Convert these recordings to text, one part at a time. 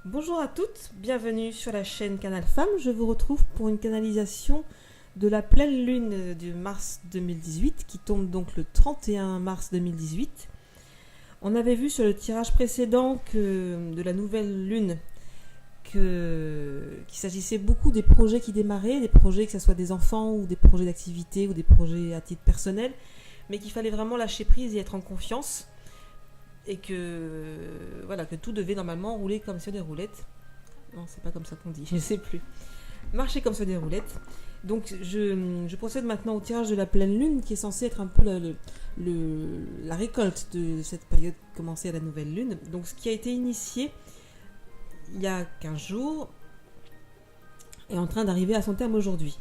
Bonjour à toutes, bienvenue sur la chaîne Canal Femmes. Je vous retrouve pour une canalisation de la pleine lune du mars 2018 qui tombe donc le 31 mars 2018. On avait vu sur le tirage précédent de la nouvelle lune qu'il s'agissait beaucoup des projets qui démarraient, des projets que ce soit des enfants ou des projets d'activité ou des projets à titre personnel, mais qu'il fallait vraiment lâcher prise et être en confiance et que tout devait normalement rouler comme sur des roulettes. Non, c'est pas comme ça qu'on dit, je sais plus. Marcher comme sur des roulettes. Donc je procède maintenant au tirage de la pleine lune qui est censé être un peu la récolte de cette période commencée à la nouvelle lune. Donc ce qui a été initié il y a 15 jours est en train d'arriver à son terme aujourd'hui.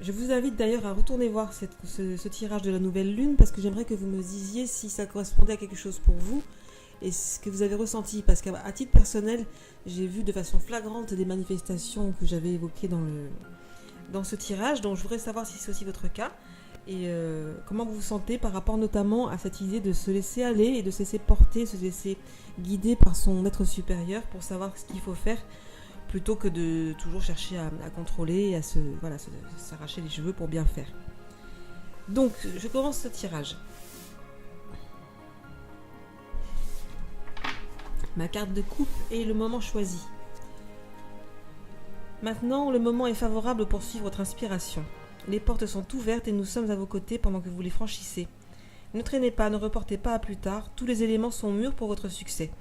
Je vous invite d'ailleurs à retourner voir ce tirage de la nouvelle lune parce que j'aimerais que vous me disiez si ça correspondait à quelque chose pour vous et ce que vous avez ressenti. Parce qu'à titre personnel, j'ai vu de façon flagrante des manifestations que j'avais évoquées dans ce tirage. Donc je voudrais savoir si c'est aussi votre cas et comment vous vous sentez par rapport notamment à cette idée de se laisser aller et de se laisser porter, se laisser guider par son être supérieur pour savoir ce qu'il faut faire, plutôt que de toujours chercher à contrôler et à s'arracher les cheveux pour bien faire. Donc, je commence ce tirage. Ma carte de coupe est le moment choisi. Maintenant, le moment est favorable pour suivre votre inspiration. Les portes sont ouvertes et nous sommes à vos côtés pendant que vous les franchissez. Ne traînez pas, ne reportez pas à plus tard, tous les éléments sont mûrs pour votre succès.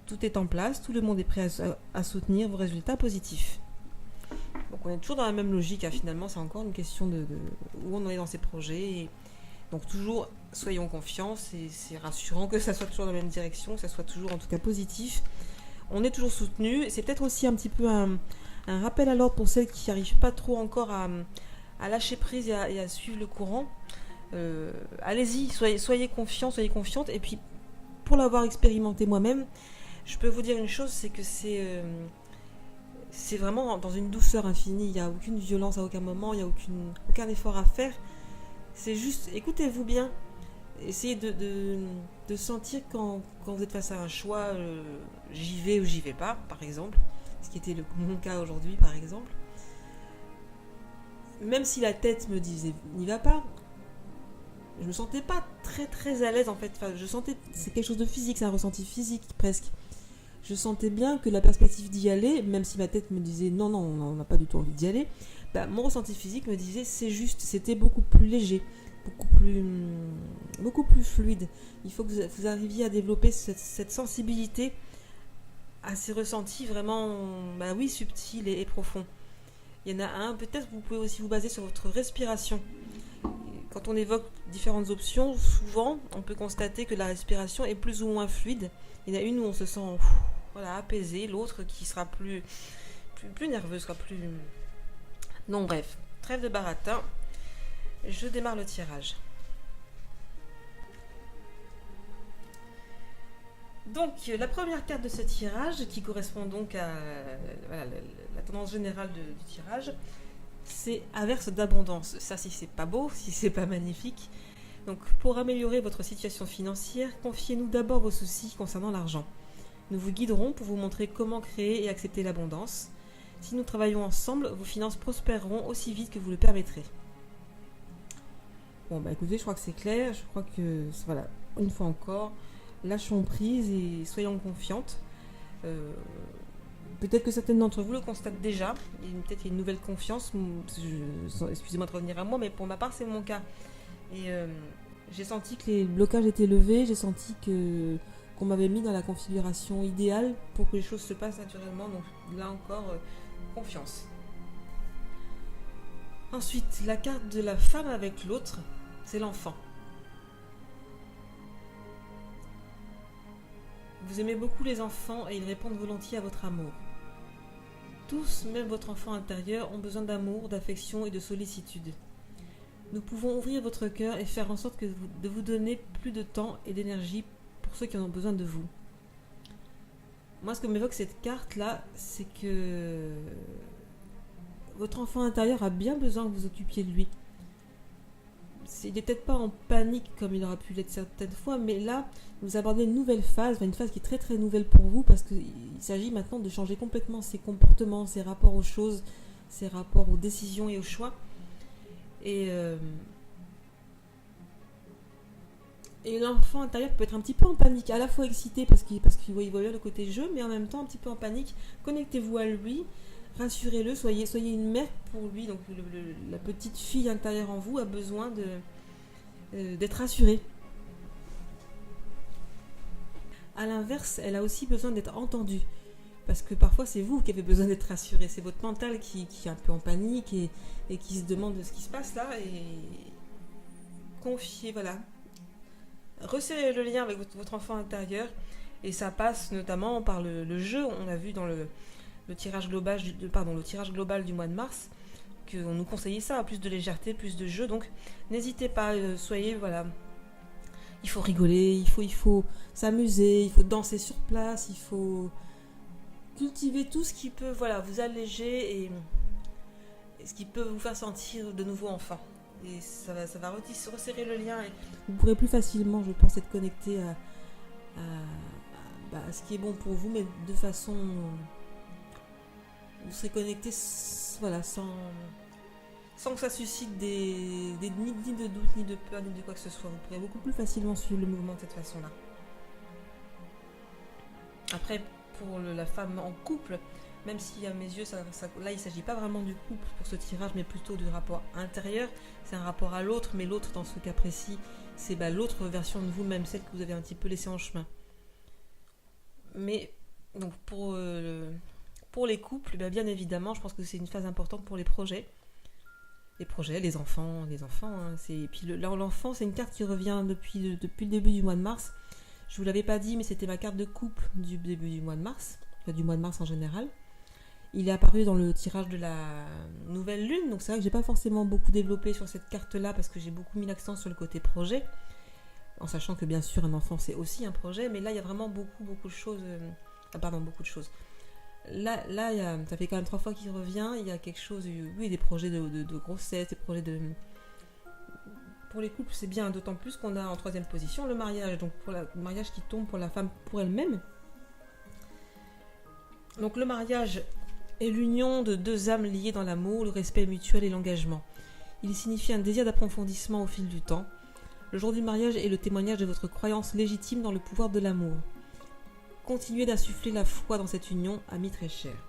Tout est en place, tout le monde est prêt à soutenir vos résultats positifs. Donc on est toujours dans la même logique, hein, finalement c'est encore une question de où on en est dans ces projets. Et donc toujours soyons confiants, c'est rassurant que ça soit toujours dans la même direction, que ça soit toujours en tout cas positif. On est toujours soutenu, c'est peut-être aussi un petit peu un rappel à l'ordre pour celles qui n'arrivent pas trop encore à lâcher prise et à suivre le courant. Allez-y, soyez confiants, soyez confiantes. Et puis pour l'avoir expérimenté moi-même, je peux vous dire une chose, c'est que c'est vraiment dans une douceur infinie. Il n'y a aucune violence à aucun moment, il n'y a aucun effort à faire. C'est juste, écoutez-vous bien. Essayez de sentir quand vous êtes face à un choix, j'y vais ou j'y vais pas, par exemple. Ce qui était mon cas aujourd'hui, par exemple. Même si la tête me disait n'y va pas, je me sentais pas très très à l'aise en fait. Enfin, je sentais, c'est quelque chose de physique, c'est un ressenti physique presque. Je sentais bien que la perspective d'y aller, même si ma tête me disait non, on n'a pas du tout envie d'y aller, mon ressenti physique me disait c'est juste, c'était beaucoup plus léger, beaucoup plus fluide. Il faut que vous arriviez à développer cette sensibilité à ces ressentis vraiment, subtils et profonds. Il y en a un, peut-être vous pouvez aussi vous baser sur votre respiration. Quand on évoque différentes options, souvent on peut constater que la respiration est plus ou moins fluide. Il y en a une où on se sent apaisé, l'autre qui sera plus nerveux, sera plus... Non, bref, trêve de baratin, je démarre le tirage. Donc, la première carte de ce tirage, qui correspond donc à la tendance générale du tirage, c'est averse d'abondance. Ça, si c'est pas beau, si c'est pas magnifique. Donc, pour améliorer votre situation financière, confiez-nous d'abord vos soucis concernant l'argent. Nous vous guiderons pour vous montrer comment créer et accepter l'abondance. Si nous travaillons ensemble, vos finances prospéreront aussi vite que vous le permettrez. Bon, écoutez, je crois que c'est clair. Je crois que, voilà, une fois encore, lâchons prise et soyons confiantes. Peut-être que certaines d'entre vous le constatent déjà. Peut-être qu'il y a une nouvelle confiance. Excusez-moi de revenir à moi, mais pour ma part, c'est mon cas. Et j'ai senti que les blocages étaient levés. J'ai senti qu'on m'avait mis dans la configuration idéale pour que les choses se passent naturellement. Donc là encore, confiance. Ensuite, la carte de la femme avec l'autre, c'est l'enfant. Vous aimez beaucoup les enfants et ils répondent volontiers à votre amour. Tous, même votre enfant intérieur, ont besoin d'amour, d'affection et de sollicitude. Nous pouvons ouvrir votre cœur et faire en sorte de vous donner plus de temps et d'énergie pour ceux qui en ont besoin de vous. Moi, ce que m'évoque cette carte-là, c'est que votre enfant intérieur a bien besoin que vous occupiez de lui. il n'est peut-être pas en panique comme il aura pu l'être certaines fois, mais là, vous abordez une nouvelle phase, une phase qui est très très nouvelle pour vous, parce qu'il s'agit maintenant de changer complètement ses comportements, ses rapports aux choses, ses rapports aux décisions et aux choix. Et l'enfant intérieur peut être un petit peu en panique, à la fois excité parce qu'il voit bien le côté jeu, mais en même temps un petit peu en panique. Connectez-vous à lui, rassurez-le, soyez une mère pour lui. Donc la petite fille intérieure en vous a besoin d'être rassurée. À l'inverse, elle a aussi besoin d'être entendue. Parce que parfois c'est vous qui avez besoin d'être rassuré, c'est votre mental qui est un peu en panique et qui se demande ce qui se passe là, et confiez, voilà. Resserrez le lien avec votre enfant intérieur, et ça passe notamment par le jeu. On a vu dans le tirage global du mois de mars qu'on nous conseillait ça, plus de légèreté, plus de jeu, donc n'hésitez pas, soyez, voilà. Il faut rigoler, il faut s'amuser, il faut danser sur place, il faut cultiver tout ce qui peut, voilà, vous alléger et ce qui peut vous faire sentir de nouveau enfant. Et ça va resserrer le lien, et vous pourrez plus facilement, je pense, être connecté à ce qui est bon pour vous, mais de façon... Vous serez connecté, voilà, sans que ça suscite ni de doute, ni de peur, ni de quoi que ce soit. Vous pourrez beaucoup plus facilement suivre le mouvement de cette façon-là. Après, pour la femme en couple, même si à mes yeux, là il ne s'agit pas vraiment du couple pour ce tirage, mais plutôt du rapport intérieur. C'est un rapport à l'autre, mais l'autre dans ce cas précis, c'est l'autre version de vous-même, celle que vous avez un petit peu laissée en chemin. Mais donc pour les couples, bien évidemment, je pense que c'est une phase importante pour les projets. Les enfants, hein, et puis l'enfant, c'est une carte qui revient depuis le début du mois de mars. Je vous l'avais pas dit, mais c'était ma carte de couple du début du mois de mars, du mois de mars en général. Il est apparu dans le tirage de la nouvelle lune, donc c'est vrai que j'ai pas forcément beaucoup développé sur cette carte-là parce que j'ai beaucoup mis l'accent sur le côté projet, en sachant que bien sûr un enfant c'est aussi un projet, mais là il y a vraiment beaucoup de choses. Beaucoup de choses. Là ça fait quand même 3 fois qu'il revient. Il y a quelque chose, oui, des projets de grossesse, des projets de... Pour les couples, c'est bien, d'autant plus qu'on a en 3e position le mariage, donc le mariage qui tombe pour la femme pour elle-même. Donc le mariage est l'union de 2 âmes liées dans l'amour, le respect mutuel et l'engagement. Il signifie un désir d'approfondissement au fil du temps. Le jour du mariage est le témoignage de votre croyance légitime dans le pouvoir de l'amour. Continuez d'insuffler la foi dans cette union, amis très chers.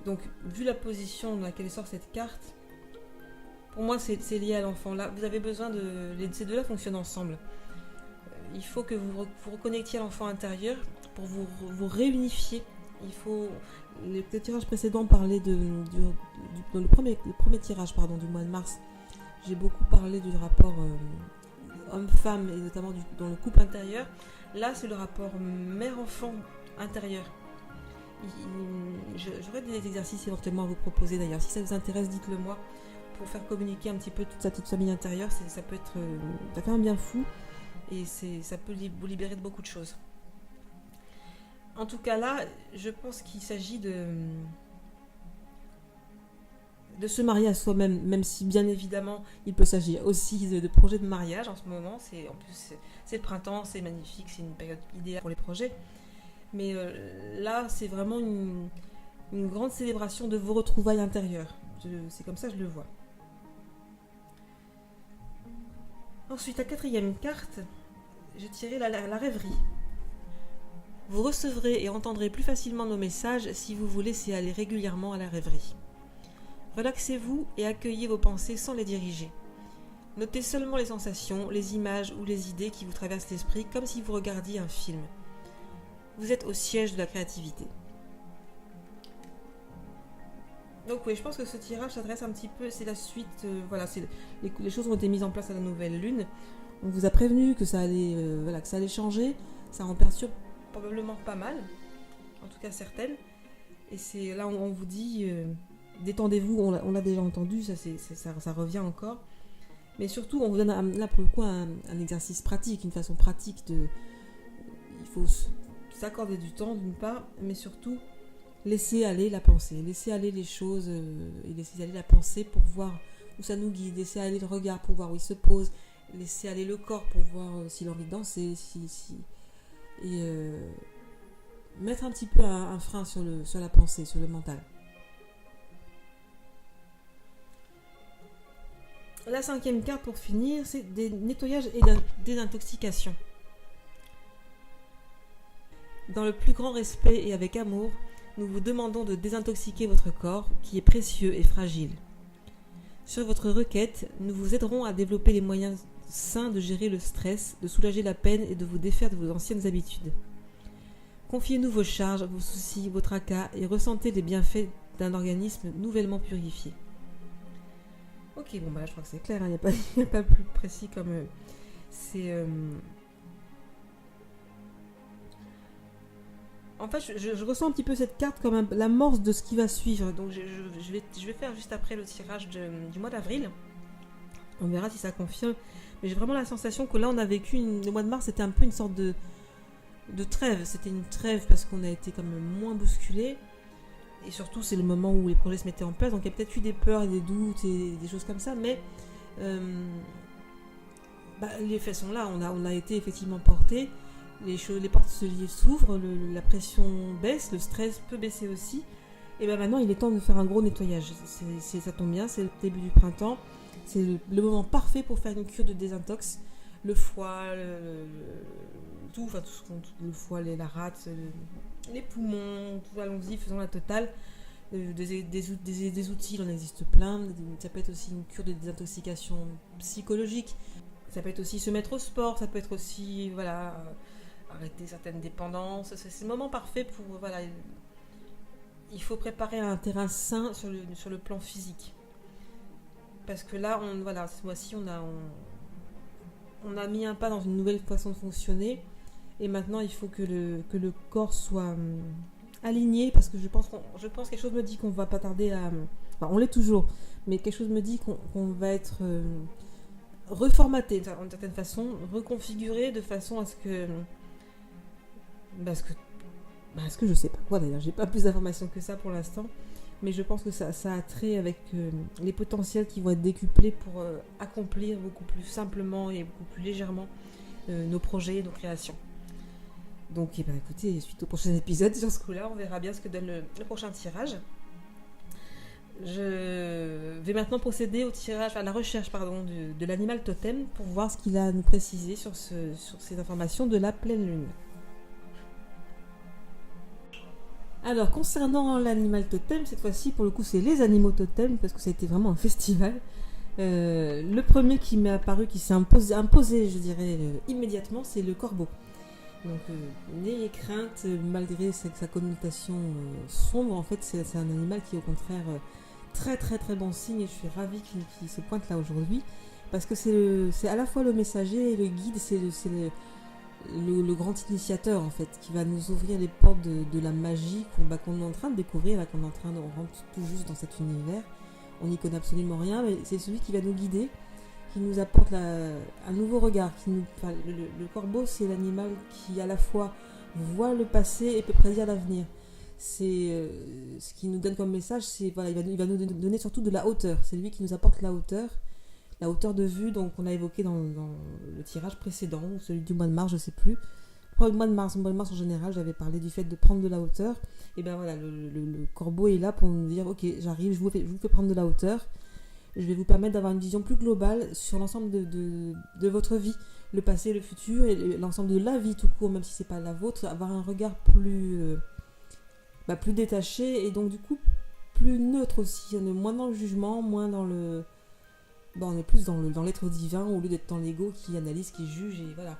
Donc, vu la position dans laquelle sort cette carte, pour moi c'est lié à l'enfant. Là, vous avez besoin ces deux-là fonctionnent ensemble. Il faut que vous reconnectiez à l'enfant intérieur pour vous réunifier. Les tirages précédents parlaient dans le premier tirage du mois de mars. J'ai beaucoup parlé du rapport homme-femme, et notamment dans le couple intérieur. Là, c'est le rapport mère-enfant intérieur. J'aurais des exercices éventuellement à vous proposer d'ailleurs. Si ça vous intéresse, dites-le moi, pour faire communiquer un petit peu toute sa petite famille intérieure. Ça fait un bien fou, et ça peut vous libérer de beaucoup de choses. En tout cas là, je pense qu'il s'agit de se marier à soi-même, même si bien évidemment il peut s'agir aussi de projets de mariage en ce moment. En plus c'est le printemps, c'est magnifique, c'est une période idéale pour les projets. Mais là, c'est vraiment une grande célébration de vos retrouvailles intérieures. C'est comme ça que je le vois. Ensuite, la 4e carte, j'ai tiré la rêverie. Vous recevrez et entendrez plus facilement nos messages si vous vous laissez aller régulièrement à la rêverie. Relaxez-vous et accueillez vos pensées sans les diriger. Notez seulement les sensations, les images ou les idées qui vous traversent l'esprit comme si vous regardiez un film. Vous êtes au siège de la créativité. Donc oui, je pense que ce tirage s'adresse un petit peu, c'est la suite, les choses ont été mises en place à la nouvelle lune. On vous a prévenu que ça allait changer, ça en perturbe probablement pas mal, en tout cas certaines. Et c'est là on vous dit, détendez-vous, on l'a déjà entendu, ça revient encore. Mais surtout, on vous donne là pour le coup un exercice pratique, une façon pratique il faut s'accorder du temps d'une part, mais surtout laisser aller la pensée, laisser aller les choses et laisser aller la pensée pour voir où ça nous guide, laisser aller le regard pour voir où il se pose, laisser aller le corps pour voir s'il a envie de danser, et mettre un petit peu un frein sur la pensée, sur le mental. La 5e carte pour finir, c'est des nettoyages et désintoxication. Dans le plus grand respect et avec amour, nous vous demandons de désintoxiquer votre corps qui est précieux et fragile. Sur votre requête, nous vous aiderons à développer les moyens sains de gérer le stress, de soulager la peine et de vous défaire de vos anciennes habitudes. Confiez-nous vos charges, vos soucis, vos tracas et ressentez les bienfaits d'un organisme nouvellement purifié. Ok, bon bah là, je crois que c'est clair, il n'y a pas plus précis comme... c'est... En fait, je ressens un petit peu cette carte comme l'amorce de ce qui va suivre. Donc je vais faire juste après le tirage du mois d'avril. On verra si ça confirme. Mais j'ai vraiment la sensation que là, on a vécu... le mois de mars, c'était un peu une sorte de trêve. C'était une trêve parce qu'on a été quand même moins bousculé. Et surtout, c'est le moment où les projets se mettaient en place. Donc il y a peut-être eu des peurs et des doutes et des choses comme ça. Mais les faits sont là. On a été effectivement portés. Les portes s'ouvrent, la pression baisse, le stress peut baisser aussi. Et bien maintenant, il est temps de faire un gros nettoyage. Ça tombe bien, c'est le début du printemps. C'est le moment parfait pour faire une cure de désintox. Le foie, tout le foie, la rate, les poumons, tout, allons-y, faisons la totale. Des outils, il en existe plein. Ça peut être aussi une cure de désintoxication psychologique. Ça peut être aussi se mettre au sport, ça peut être aussi, arrêter certaines dépendances. C'est le moment parfait pour, il faut préparer un terrain sain sur le plan physique. Parce que là, ce mois-ci, on a mis un pas dans une nouvelle façon de fonctionner. Et maintenant, il faut que le corps soit aligné. Parce que je pense quelque chose me dit qu'on va pas tarder à... on l'est toujours. Mais quelque chose me dit qu'on va être reformaté d'une certaine façon. Reconfiguré de façon à ce que... Parce que je sais pas quoi d'ailleurs, j'ai pas plus d'informations que ça pour l'instant, mais je pense que ça a trait avec les potentiels qui vont être décuplés pour accomplir beaucoup plus simplement et beaucoup plus légèrement nos projets, nos créations. Donc écoutez, suite au prochain épisode sur ce coup-là, on verra bien ce que donne le prochain tirage. Je vais maintenant procéder au tirage, à la recherche de l'animal totem pour voir ce qu'il a à nous préciser sur ces informations de la pleine lune. Alors, concernant l'animal totem, cette fois-ci, pour le coup, c'est les animaux totems, parce que ça a été vraiment un festival. Le premier qui m'est apparu, qui s'est imposé, je dirais, immédiatement, c'est le corbeau. Donc, n'ayez crainte, malgré sa connotation sombre, en fait, c'est un animal qui est au contraire très très très bon signe, et je suis ravie qu'il se pointe là aujourd'hui, parce que c'est à la fois le messager et le guide, c'est le grand initiateur en fait, qui va nous ouvrir les portes de la magie qu'on est en train de découvrir, là, on rentre tout juste dans cet univers, on n'y connaît absolument rien, mais c'est celui qui va nous guider, qui nous apporte un nouveau regard. Le corbeau, c'est l'animal qui à la fois voit le passé et peut prédire l'avenir. C'est ce qui nous donne comme message, il va nous donner surtout de la hauteur, c'est lui qui nous apporte la hauteur de vue, donc on a évoqué dans le tirage précédent, celui du mois de mars, je ne sais plus. Le mois de mars en général, j'avais parlé du fait de prendre de la hauteur. Et bien voilà, le corbeau est là pour nous dire, ok, j'arrive, je vous fais prendre de la hauteur. Je vais vous permettre d'avoir une vision plus globale sur l'ensemble de votre vie, le passé, le futur, et l'ensemble de la vie tout court, même si ce n'est pas la vôtre, avoir un regard plus détaché, et donc du coup plus neutre aussi, on est moins dans le jugement, moins dans le... on est plus dans l'être divin au lieu d'être dans l'ego qui analyse, qui juge, et voilà.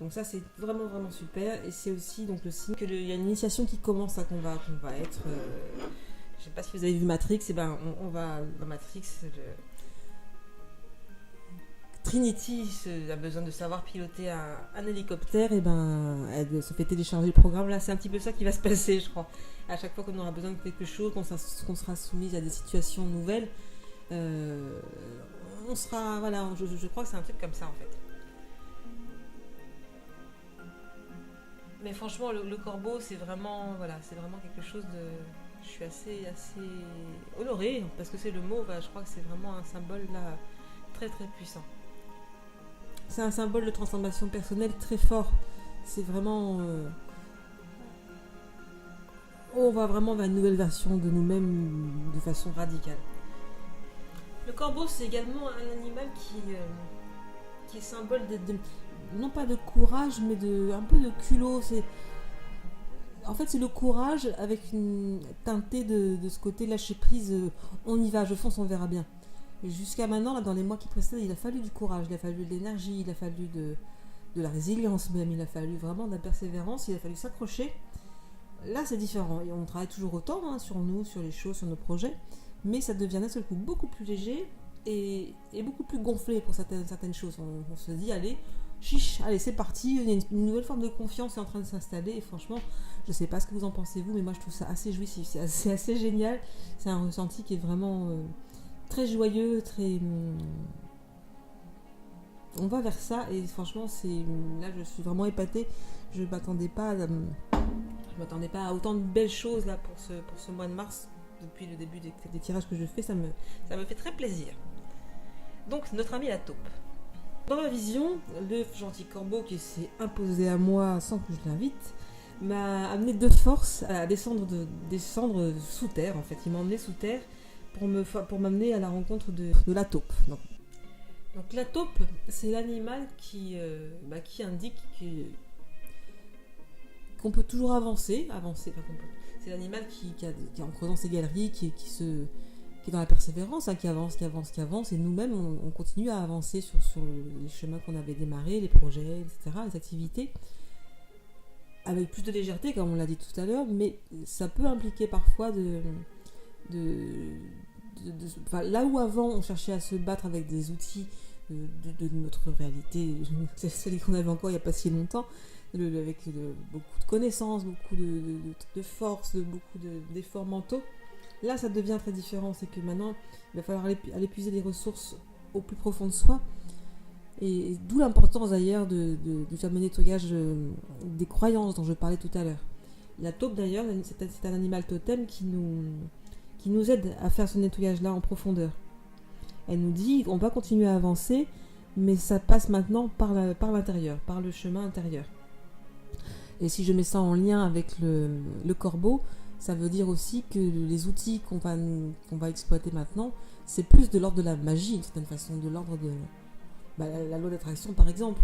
Donc ça, c'est vraiment vraiment super, et c'est aussi donc le signe qu'il y a une initiation qui commence, qu'on va être... je sais pas si vous avez vu Matrix, on va dans Matrix, Trinity a besoin de savoir piloter un hélicoptère, et elle se fait télécharger le programme. Là, c'est un petit peu ça qui va se passer, je crois. À chaque fois qu'on aura besoin de quelque chose, qu'on sera soumise à des situations nouvelles, on sera... Voilà, je crois que c'est un truc comme ça, en fait. Mais franchement, le corbeau, c'est vraiment quelque chose de... je suis assez honorée, parce que c'est le mot, je crois que c'est vraiment un symbole là très très puissant. C'est un symbole de transformation personnelle très fort. C'est vraiment... on va vraiment vers une nouvelle version de nous-mêmes de façon radicale. Le corbeau, c'est également un animal qui est symbole non pas de courage, mais un peu de culot. En fait, c'est le courage avec une teintée de ce côté lâcher prise. On y va, je fonce, on verra bien. Et jusqu'à maintenant, là, dans les mois qui précèdent, il a fallu du courage, il a fallu de l'énergie, il a fallu de la résilience même, il a fallu vraiment de la persévérance, il a fallu s'accrocher. Là, c'est différent. Et on travaille toujours autant sur nous, sur les choses, sur nos projets, mais ça devient d'un seul coup beaucoup plus léger et beaucoup plus gonflé pour certaines choses. On se dit, allez, chiche, allez, c'est parti. Il y a une nouvelle forme de confiance est en train de s'installer. Et franchement, je sais pas ce que vous en pensez vous, mais moi je trouve ça assez jouissif. C'est assez génial. C'est un ressenti qui est vraiment très joyeux, très... on va vers ça et franchement, là je suis vraiment épatée. Je m'attendais pas à autant de belles choses là pour ce mois de mars. Depuis le début des tirages que je fais, ça me fait très plaisir. Donc notre ami la taupe. Dans ma vision, le gentil corbeau qui s'est imposé à moi sans que je l'invite m'a amené de force à descendre sous terre. En fait, il m'a emmené sous terre pour m'amener à la rencontre de la taupe. Donc la taupe, c'est l'animal qui indique qu'on peut toujours avancer. C'est l'animal qui en creusant ses galeries, qui est dans la persévérance, qui avance, et nous-mêmes on continue à avancer sur les chemins qu'on avait démarrés, les projets, etc., les activités, avec plus de légèreté, comme on l'a dit tout à l'heure, mais ça peut impliquer parfois là où avant on cherchait à se battre avec des outils de notre réalité, c'est celle qu'on avait encore il n'y a pas si longtemps, avec beaucoup de connaissances, beaucoup de force, beaucoup d'efforts mentaux. Là, ça devient très différent. C'est que maintenant, il va falloir aller puiser des ressources au plus profond de soi. Et d'où l'importance d'ailleurs du fameux nettoyage des croyances dont je parlais tout à l'heure. La taupe d'ailleurs, c'est un animal totem qui nous aide à faire ce nettoyage-là en profondeur. Elle nous dit on va continuer à avancer, mais ça passe maintenant par l'intérieur, par le chemin intérieur. Et si je mets ça en lien avec le corbeau, ça veut dire aussi que les outils qu'on va exploiter maintenant, c'est plus de l'ordre de la magie, d'une certaine façon, de l'ordre de la loi d'attraction par exemple.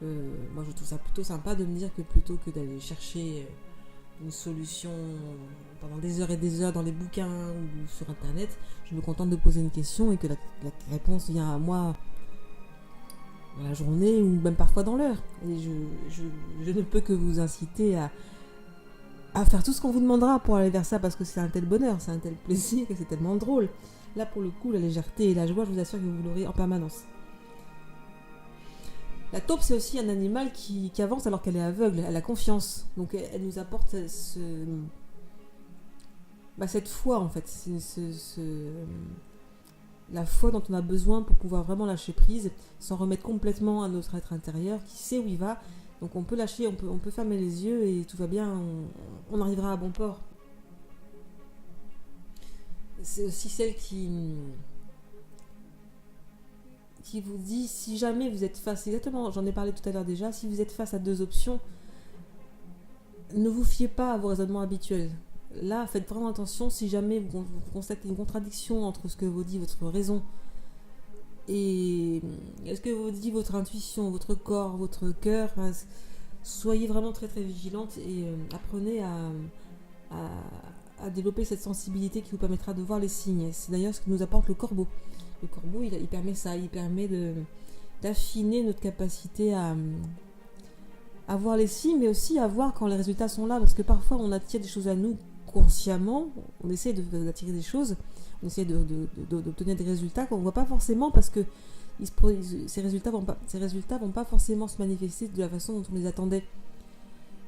Moi je trouve ça plutôt sympa de me dire que plutôt que d'aller chercher une solution pendant des heures et des heures dans les bouquins ou sur internet, je me contente de poser une question et que la réponse vient à moi dans la journée ou même parfois dans l'heure. Et je ne peux que vous inciter à faire tout ce qu'on vous demandera pour aller vers ça, parce que c'est un tel bonheur, c'est un tel plaisir et c'est tellement drôle. Là pour le coup, la légèreté et la joie, je vous assure que vous l'aurez en permanence. La taupe, c'est aussi un animal qui avance alors qu'elle est aveugle, elle a confiance. Donc elle nous apporte cette foi en fait, la foi dont on a besoin pour pouvoir vraiment lâcher prise, s'en remettre complètement à notre être intérieur qui sait où il va. Donc on peut lâcher, on peut fermer les yeux et tout va bien, on arrivera à bon port. C'est aussi celle qui vous dit, si jamais vous êtes face, exactement, j'en ai parlé tout à l'heure déjà, si vous êtes face à deux options, ne vous fiez pas à vos raisonnements habituels. Là, faites vraiment attention, si jamais vous constatez une contradiction entre ce que vous dit votre raison et ce que vous dit votre intuition, votre corps, votre cœur, soyez vraiment très très vigilante et apprenez à développer cette sensibilité qui vous permettra de voir les signes. C'est d'ailleurs ce que nous apporte le corbeau. Le corbeau, il permet ça, il permet d'affiner notre capacité à voir les signes, mais aussi à voir quand les résultats sont là, parce que parfois on attire des choses à nous consciemment, on essaie d'attirer des choses, on essaie d'obtenir des résultats qu'on ne voit pas forcément, parce que ces résultats vont pas forcément se manifester de la façon dont on les attendait.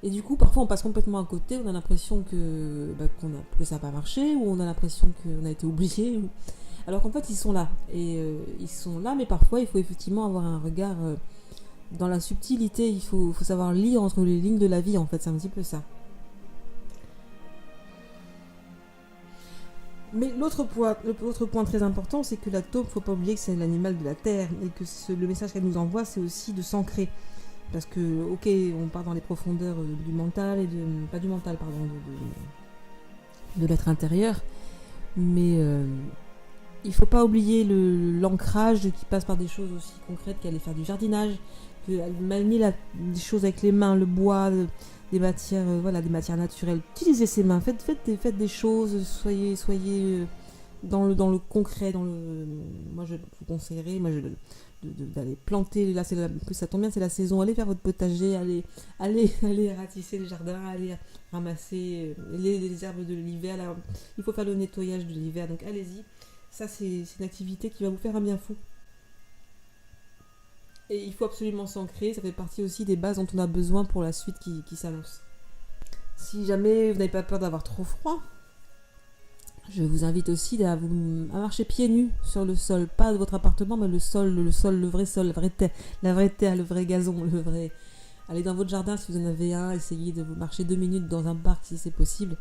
Et du coup, parfois on passe complètement à côté, on a l'impression que ça n'a pas marché, ou on a l'impression qu'on a été oublié, alors qu'en fait ils sont là. Et ils sont là, mais parfois il faut effectivement avoir un regard dans la subtilité, il faut savoir lire entre les lignes de la vie, en fait, c'est un petit peu ça. Mais l'autre point très important, c'est que la taupe, faut pas oublier que c'est l'animal de la terre et que le message qu'elle nous envoie, c'est aussi de s'ancrer. Parce que, ok, on part dans les profondeurs du mental et pas du mental, pardon, de l'être intérieur, mais il faut pas oublier l'ancrage qui passe par des choses aussi concrètes qu'aller faire du jardinage, qu'elle manier des choses avec les mains, le bois, des matières, des matières naturelles. Utilisez ses mains, faites des choses, soyez dans le concret, moi je vous conseillerais, d'aller planter, là ça tombe bien, c'est la saison, allez faire votre potager, allez ratisser le jardin, allez ramasser les herbes de l'hiver, là, il faut faire le nettoyage de l'hiver, donc allez-y, ça c'est une activité qui va vous faire un bien fou. Et il faut absolument s'ancrer, ça fait partie aussi des bases dont on a besoin pour la suite qui s'annonce. Si jamais vous n'avez pas peur d'avoir trop froid, je vous invite aussi à marcher pieds nus sur le sol, pas de votre appartement, mais le sol, le vrai sol, la vraie terre, le vrai gazon, Allez dans votre jardin si vous en avez un, essayez de vous marcher 2 minutes dans un parc si c'est possible.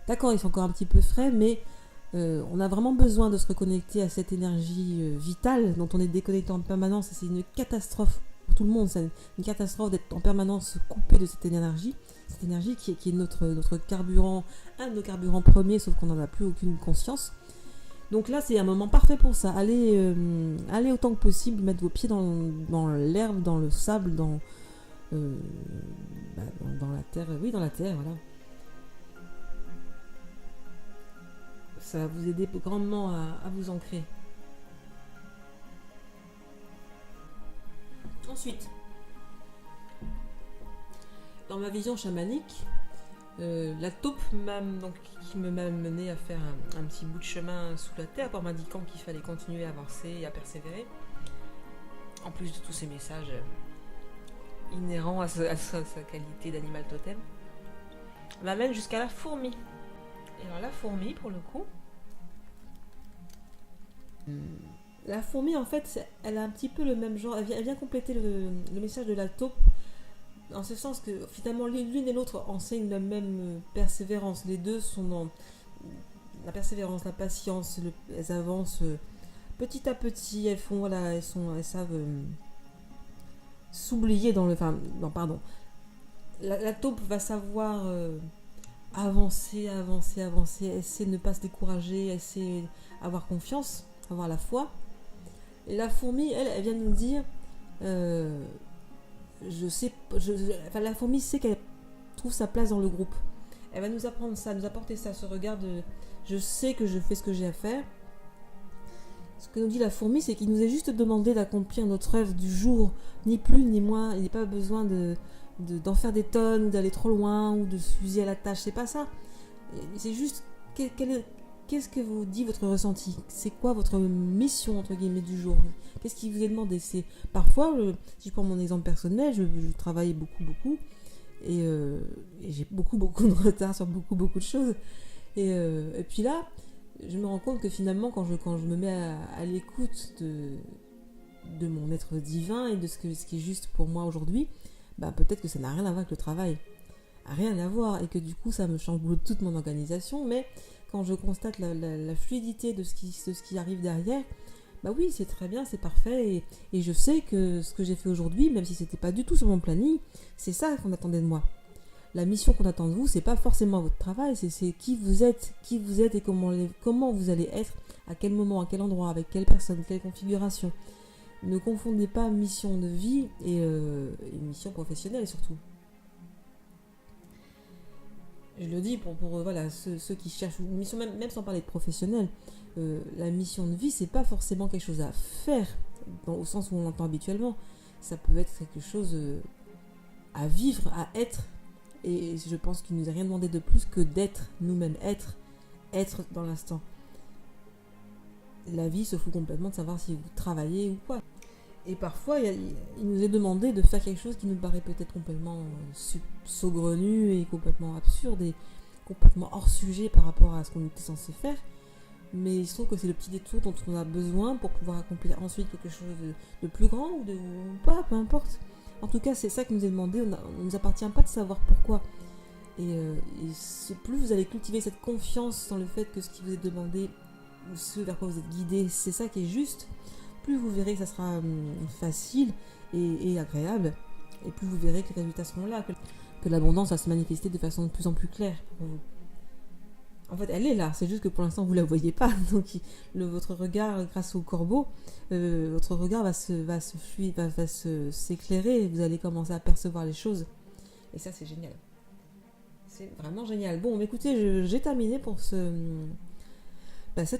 D'accord, il fait encore un petit peu frais, mais on a vraiment besoin de se reconnecter à cette énergie vitale dont on est déconnecté en permanence, et c'est une catastrophe pour tout le monde, c'est une catastrophe d'être en permanence coupé de cette énergie qui est notre carburant, un de nos carburants premiers, sauf qu'on n'en a plus aucune conscience. Donc là, c'est un moment parfait pour ça. Allez autant que possible, mettre vos pieds dans l'herbe, dans le sable, dans la terre. Oui, dans la terre, voilà. Ça va vous aider grandement à vous ancrer. Ensuite, dans ma vision chamanique, la taupe qui m'a mené à faire un petit bout de chemin sous la terre en m'indiquant qu'il fallait continuer à avancer et à persévérer, en plus de tous ces messages inhérents à sa qualité d'animal totem, m'amène jusqu'à la fourmi. Et alors la fourmi, pour le coup, la fourmi, en fait, elle a un petit peu le même genre, elle vient compléter le message de la taupe, en ce sens que finalement l'une et l'autre enseignent la même persévérance. Les deux sont dans la persévérance, la patience, elles avancent petit à petit, elles savent s'oublier la taupe va savoir avancer, essayer de ne pas se décourager, essayer d'avoir confiance, avoir la foi. Et la fourmi, elle vient nous dire la fourmi sait qu'elle trouve sa place dans le groupe. Elle va nous apprendre ça, nous apporter ça, ce regard de je sais que je fais ce que j'ai à faire. Ce que nous dit la fourmi, c'est qu'il nous est juste demandé d'accomplir notre œuvre du jour, ni plus ni moins. Il n'est pas besoin d'en faire des tonnes, d'aller trop loin ou de se fusiller à la tâche, c'est pas ça. C'est juste qu'est-ce que vous dit votre ressenti, c'est quoi votre mission entre guillemets du jour, qu'est-ce qui vous est demandé. C'est parfois, si je prends mon exemple personnel, je travaille beaucoup et j'ai beaucoup de retard sur beaucoup de choses et puis là je me rends compte que finalement quand je me mets à l'écoute de mon être divin et de ce qui est juste pour moi aujourd'hui, peut-être que ça n'a rien à voir avec le travail, rien à voir, et que du coup ça me chamboule toute mon organisation, mais quand je constate la fluidité de ce qui arrive derrière, oui, c'est très bien, c'est parfait, et je sais que ce que j'ai fait aujourd'hui, même si c'était pas du tout sur mon planning, c'est ça qu'on attendait de moi. La mission qu'on attend de vous, c'est pas forcément votre travail, c'est qui vous êtes et comment vous allez être, à quel moment, à quel endroit, avec quelle personne, quelle configuration. Ne confondez pas mission de vie et mission professionnelle surtout. Je le dis pour ceux qui cherchent une mission, même sans parler de professionnel, la mission de vie, c'est pas forcément quelque chose à faire, au sens où on l'entend habituellement. Ça peut être quelque chose à vivre, à être. Et je pense qu'il ne nous a rien demandé de plus que d'être nous-mêmes, être dans l'instant. La vie se fout complètement de savoir si vous travaillez ou quoi. Et parfois, il nous est demandé de faire quelque chose qui nous paraît peut-être complètement saugrenu et complètement absurde et complètement hors sujet par rapport à ce qu'on était censé faire. Mais il se trouve que c'est le petit détour dont on a besoin pour pouvoir accomplir ensuite quelque chose de plus grand ou peu importe. En tout cas, c'est ça qui nous est demandé. On ne nous appartient pas de savoir pourquoi. Plus vous allez cultiver cette confiance dans le fait que ce qui vous est demandé ou ce vers quoi vous êtes guidé, c'est ça qui est juste, plus vous verrez que ça sera facile et agréable, et plus vous verrez que les résultats seront là, que l'abondance va se manifester de façon de plus en plus claire pour vous. En fait, elle est là, c'est juste que pour l'instant vous la voyez pas. Donc votre regard, grâce au corbeau, votre regard va s'éclairer, et vous allez commencer à percevoir les choses. Et ça, c'est génial. C'est vraiment génial. Bon, écoutez, j'ai terminé pour cet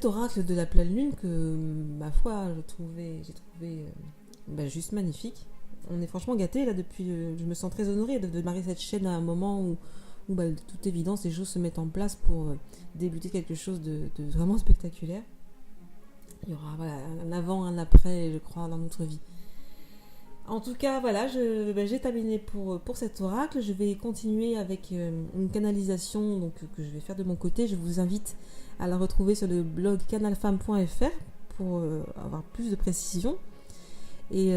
oracle de la pleine lune que, ma foi, j'ai trouvé juste magnifique. On est franchement gâtés là depuis. Je me sens très honorée de démarrer cette chaîne à un moment où de toute évidence les choses se mettent en place pour débuter quelque chose de vraiment spectaculaire. Il y aura un avant, un après, je crois, dans notre vie. En tout cas, voilà, j'ai terminé pour cet oracle. Je vais continuer avec une canalisation donc, que je vais faire de mon côté. Je vous invite à la retrouver sur le blog canalfemme.fr pour avoir plus de précision. Et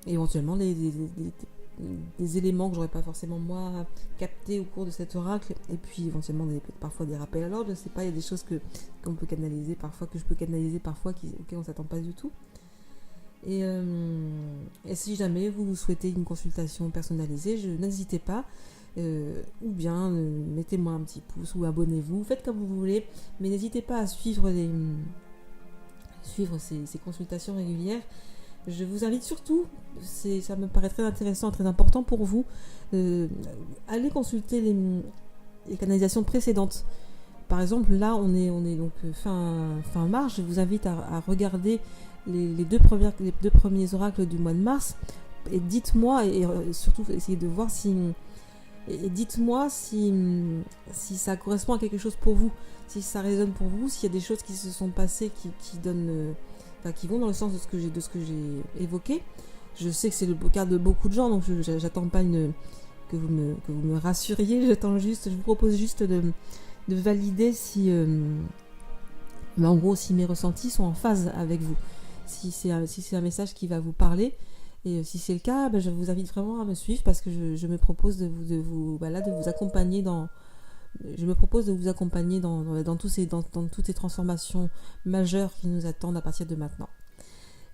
éventuellement des éléments que j'aurais pas forcément moi captés au cours de cet oracle, et puis éventuellement parfois des rappels à l'ordre, je sais pas, il y a des choses qu'on peut canaliser parfois, que je peux canaliser parfois, auxquelles on s'attend pas du tout. Et si jamais vous souhaitez une consultation personnalisée, n'hésitez pas, ou bien mettez-moi un petit pouce ou abonnez-vous, faites comme vous voulez, mais n'hésitez pas à suivre ces consultations régulières. Je vous invite surtout, ça me paraît très intéressant, très important pour vous, allez consulter les canalisations précédentes. Par exemple, là, on est donc fin mars. Je vous invite à regarder les deux premiers oracles du mois de mars. Et dites-moi, et surtout essayez de voir dites-moi si ça correspond à quelque chose pour vous, si ça résonne pour vous, s'il y a des choses qui se sont passées qui donnent... qui vont dans le sens de ce que j'ai évoqué. Je sais que c'est le cas de beaucoup de gens, donc j'attends pas que vous me rassuriez, je vous propose juste de valider en gros, si mes ressentis sont en phase avec vous, si c'est un message qui va vous parler, et si c'est le cas, je vous invite vraiment à me suivre, parce que je me propose de vous accompagner je me propose de vous accompagner dans toutes ces transformations majeures qui nous attendent à partir de maintenant.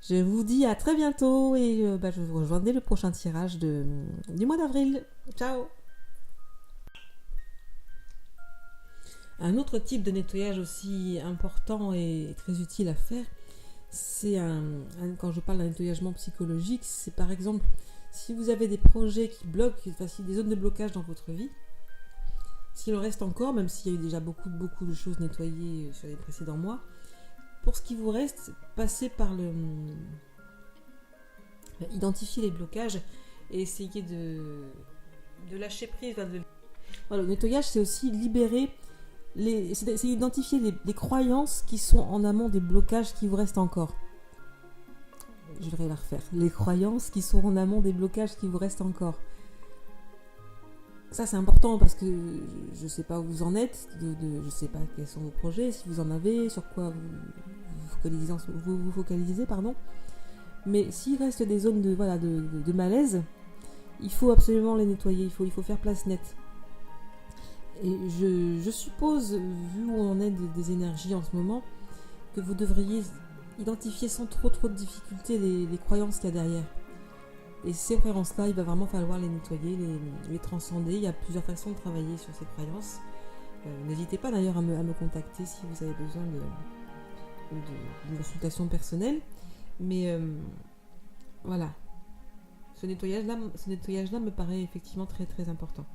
Je vous dis à très bientôt, et je vous rejoins dès le prochain tirage du mois d'avril. Ciao! Un autre type de nettoyage aussi important et très utile à faire, c'est quand je parle d'un nettoyagement psychologique, c'est par exemple si vous avez des projets qui bloquent, des zones de blocage dans votre vie. S'il en reste encore, même s'il y a eu déjà beaucoup de choses nettoyées sur les précédents mois, pour ce qui vous reste, passez par identifier les blocages et essayer de lâcher prise. Voilà, le nettoyage, c'est aussi libérer, c'est identifier les croyances qui sont en amont des blocages qui vous restent encore. Je devrais la refaire. Les croyances qui sont en amont des blocages qui vous restent encore. Ça, c'est important parce que je ne sais pas où vous en êtes, je ne sais pas quels sont vos projets, si vous en avez, sur quoi vous focalisez, mais s'il reste des zones de malaise, il faut absolument les nettoyer, il faut faire place nette. Et je suppose, vu où on est des énergies en ce moment, que vous devriez identifier sans trop de difficultés les croyances qu'il y a derrière. Et ces croyances-là, il va vraiment falloir les nettoyer, les transcender. Il y a plusieurs façons de travailler sur ces croyances. N'hésitez pas d'ailleurs à me contacter si vous avez besoin d'une consultation personnelle. Mais voilà, ce nettoyage-là me paraît effectivement très très important.